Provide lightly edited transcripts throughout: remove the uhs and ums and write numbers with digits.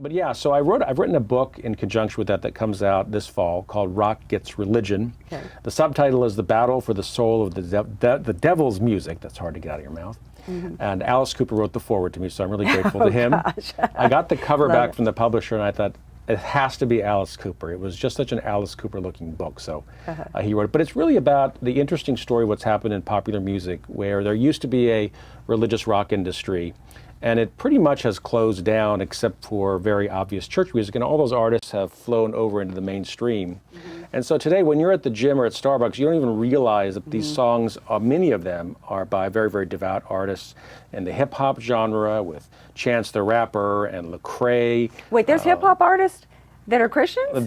But yeah, so I've written a book in conjunction with that comes out this fall called Rock Gets Religion. Okay. The subtitle is The Battle for the Soul of the Devil's Music. That's hard to get out of your mouth. And Alice Cooper wrote the foreword to me, so I'm really grateful to him. Gosh. I got the cover Love back it. from the publisher, and I thought, it has to be Alice Cooper. It was just such an Alice Cooper looking book, so he wrote it. But it's really about the interesting story of what's happened in popular music, where there used to be a religious rock industry, and it pretty much has closed down except for very obvious church music, and all those artists have flown over into the mainstream. And so today, when you're at the gym or at Starbucks, you don't even realize that these songs, many of them, are by very, very devout artists in the hip-hop genre, with Chance the Rapper and Lecrae. Wait, there's hip hop artists that are Christians?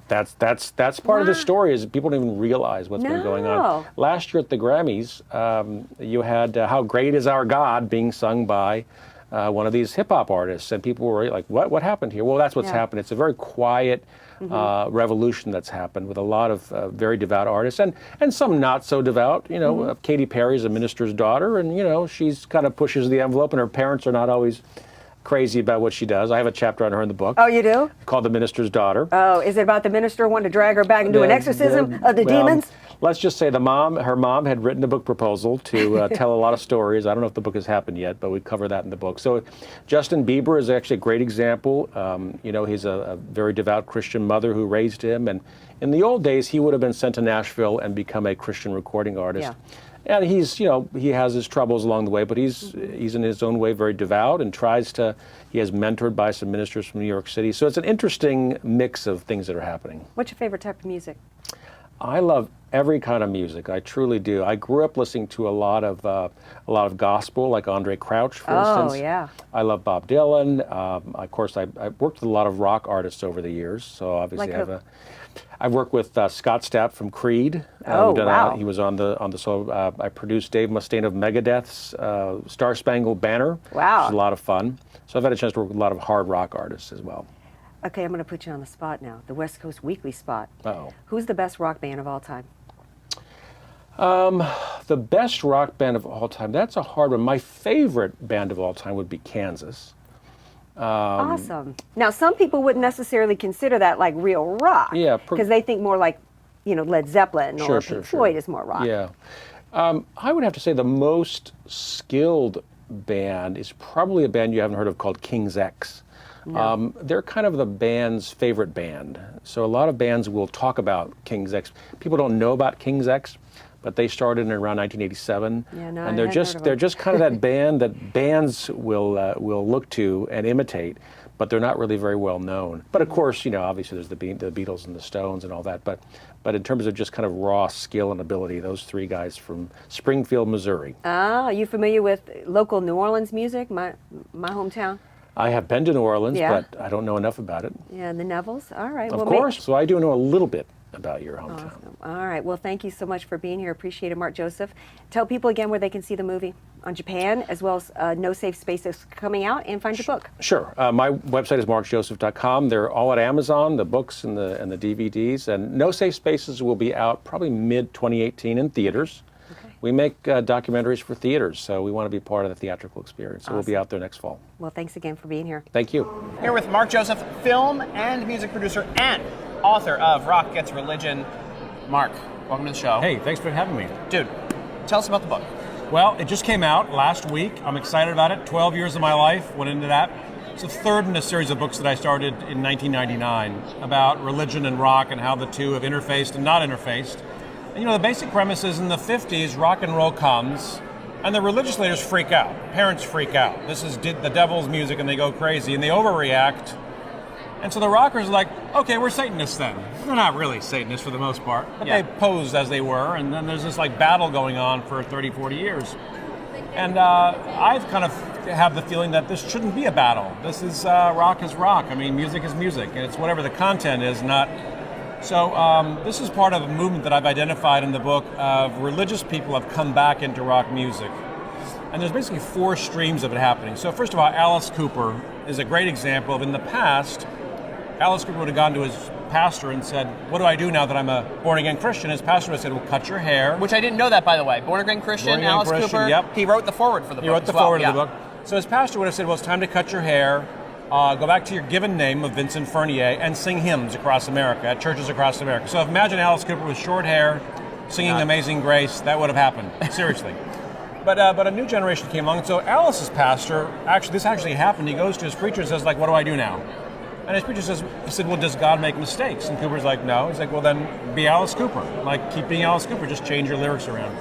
That's part of the story, is people don't even realize what's been going on. No. Last year at the Grammys, you had How Great Is Our God being sung by one of these hip-hop artists, and people were like, what happened here? Well, that's what's happened. It's a very quiet revolution that's happened with a lot of very devout artists, and some not so devout. You know, Katy Perry's a minister's daughter, and you know, she's kind of pushes the envelope, and her parents are not always crazy about what she does. I have a chapter on her in the book. Oh, you do? Called The Minister's Daughter. Oh, is it about the minister wanting to drag her back and do an exorcism of the well, demons? Let's just say her mom had written a book proposal to tell a lot of stories. I don't know if the book has happened yet, but we cover that in the book. So Justin Bieber is actually a great example. You know, he's a very devout Christian mother who raised him. And in the old days, he would have been sent to Nashville and become a Christian recording artist. Yeah. And he's, you know, he has his troubles along the way, but he's in his own way very devout and he has mentored by some ministers from New York City. So it's an interesting mix of things that are happening. What's your favorite type of music? I love every kind of music. I truly do. I grew up listening to a lot of gospel, like Andre Crouch, for instance. Oh, yeah. I love Bob Dylan. Of course, I worked with a lot of rock artists over the years. So obviously, I've worked with Scott Stapp from Creed. Oh, wow. He was on the solo. I produced Dave Mustaine of Megadeth's Star Spangled Banner. Wow. Which is a lot of fun. So I've had a chance to work with a lot of hard rock artists as well. Okay, I'm going to put you on the spot now. The West Coast Weekly spot. Uh-oh. Who's the best rock band of all time? The best rock band of all time, that's a hard one. My favorite band of all time would be Kansas. Awesome. Now, some people wouldn't necessarily consider that like real rock. Yeah. Because they think more like, you know, Led Zeppelin or Pink Floyd is more rock. Yeah. I would have to say the most skilled band is probably a band you haven't heard of called King's X. No. They're kind of the band's favorite band. So a lot of bands will talk about King's X. People don't know about King's X, but they started in around 1987, Yeah, no, and I they're hadn't just heard of they're them. just kind of that band that bands will look to and imitate, but they're not really very well known. But of course, you know, obviously there's the Beatles and the Stones and all that. But in terms of just kind of raw skill and ability, those three guys from Springfield, Missouri. Ah, are you familiar with local New Orleans music, my hometown? I have been to New Orleans, Yeah. but I don't know enough about it. Yeah, the Nevilles. All right. Of course. So I do know a little bit about your hometown. Awesome. All right. Well, thank you so much for being here. Appreciate it, Mark Joseph. Tell people again where they can see the movie on Japan, as well as No Safe Spaces coming out, and find your book. Sure. My website is markjoseph.com. They're all at Amazon, the books and the DVDs. And No Safe Spaces will be out probably mid-2018 in theaters. Okay. We make documentaries for theaters, so we want to be part of the theatrical experience. So we'll be Awesome. out there next fall. Well, thanks again for being here. Thank you. Here with Mark Joseph, film and music producer and author of Rock Gets Religion. Mark, welcome to the show. Hey, thanks for having me. Dude, tell us about the book. Well, it just came out last week. I'm excited about it. 12 years of my life went into that. It's the third in a series of books that I started in 1999 about religion and rock and how the two have interfaced and not interfaced. And, you know, the basic premise is in the 50s, rock and roll comes, and the religious leaders freak out. Parents freak out. This is the devil's music, and they go crazy, and they overreact. And so the rockers are like, okay, we're Satanists then. They're not really Satanists for the most part, but Yeah. they posed as they were, and then there's this like battle going on for 30, 40 years. And I've kind of have the feeling that this shouldn't be a battle. This is rock is rock. I mean, music is music, and it's whatever the content is, not. So this is part of a movement that I've identified in the book of religious people have come back into rock music. And there's basically four streams of it happening. So first of all, Alice Cooper is a great example of in the past, Alice Cooper would have gone to his pastor and said, what do I do now that I'm a born-again Christian? His pastor would have said, well, cut your hair. Which I didn't know that, by the way. Born Again Christian, Born Again Alice Christian, Cooper. yep. He wrote the foreword for the book. He wrote the as well. foreword Yeah. of the book. So his pastor would have said, well, it's time to cut your hair. go back to your given name of Vincent Fernier and sing hymns across America, at churches across America. So imagine Alice Cooper with short hair, singing Amazing Grace. That would have happened, seriously. But a new generation came along, and so Alice's pastor, this actually happened. He goes to his preacher and says, like, what do I do now? And his preacher said, well, does God make mistakes? And Cooper's like, no. He's like, well, then be Alice Cooper. Like, keep being Alice Cooper, just change your lyrics around.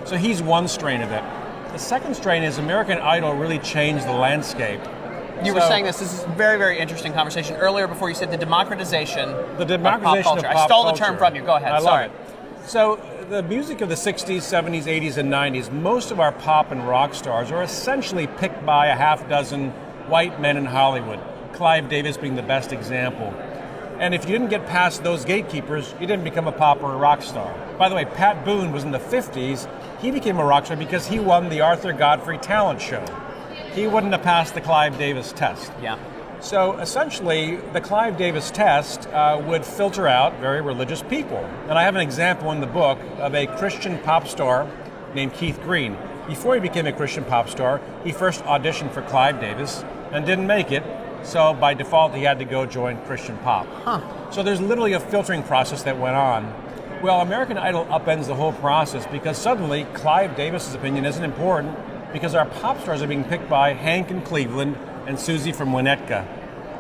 So he's one strain of it. The second strain is American Idol really changed the landscape. You were saying this is a very, very interesting conversation earlier before you said the democratization of pop culture. I stole the term from you. Go ahead. I Sorry. love it. So the music of the 60s, 70s, 80s, and 90s, most of our pop and rock stars are essentially picked by a half dozen white men in Hollywood, Clive Davis being the best example. And if you didn't get past those gatekeepers, you didn't become a pop or a rock star. By the way, Pat Boone was in the 50s. He became a rock star because he won the Arthur Godfrey Talent Show. He wouldn't have passed the Clive Davis test. Yeah. So essentially, the Clive Davis test would filter out very religious people. And I have an example in the book of a Christian pop star named Keith Green. Before he became a Christian pop star, he first auditioned for Clive Davis and didn't make it. So by default, he had to go join Christian pop. So there's literally a filtering process that went on. Well, American Idol upends the whole process because suddenly Clive Davis's opinion isn't important because our pop stars are being picked by Hank in Cleveland and Susie from Winnetka.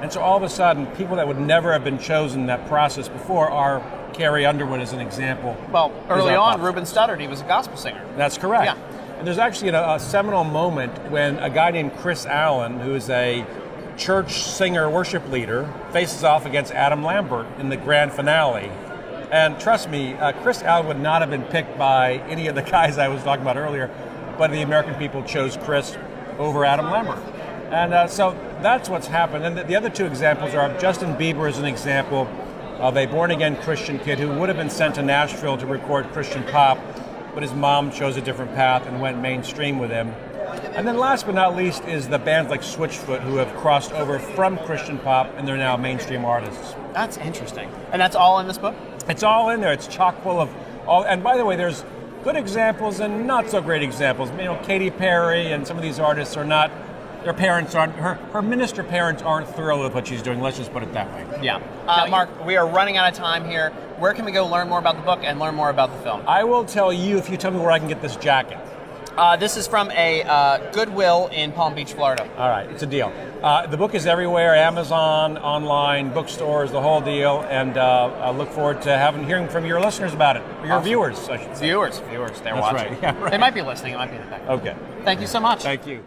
And so all of a sudden, people that would never have been chosen in that process before are Carrie Underwood as an example. Well, early our on, pop Reuben Studdard, he was a gospel singer. That's correct. Yeah. And there's actually a seminal moment when a guy named Chris Allen, who is a church singer worship leader, faces off against Adam Lambert in the grand finale. And trust me, Chris Allen would not have been picked by any of the guys I was talking about earlier, but the American people chose Chris over Adam Lambert. And so that's what's happened. And the other two examples are Justin Bieber is an example of a born-again Christian kid who would have been sent to Nashville to record Christian pop, but his mom chose a different path and went mainstream with him. And then last but not least is the bands like Switchfoot who have crossed over from Christian pop and they're now mainstream artists. That's interesting. And that's all in this book? It's all in there. It's chock full of all. And by the way, there's good examples and not so great examples. You know, Katy Perry and some of these artists are not, their parents aren't, her minister parents aren't thrilled with what she's doing. Let's just put it that way. Yeah. Mark, we are running out of time here. Where can we go learn more about the book and learn more about the film? I will tell you if you tell me where I can get this jacket. This is from a Goodwill in Palm Beach, Florida. All right, it's a deal. The book is everywhere, Amazon, online, bookstores, the whole deal, and I look forward to hearing from your listeners about it, or your viewers, I should say. Viewers, they're That's watching. right. Yeah, right. They might be listening, it might be in the back. Okay. Thank you so much. Thank you.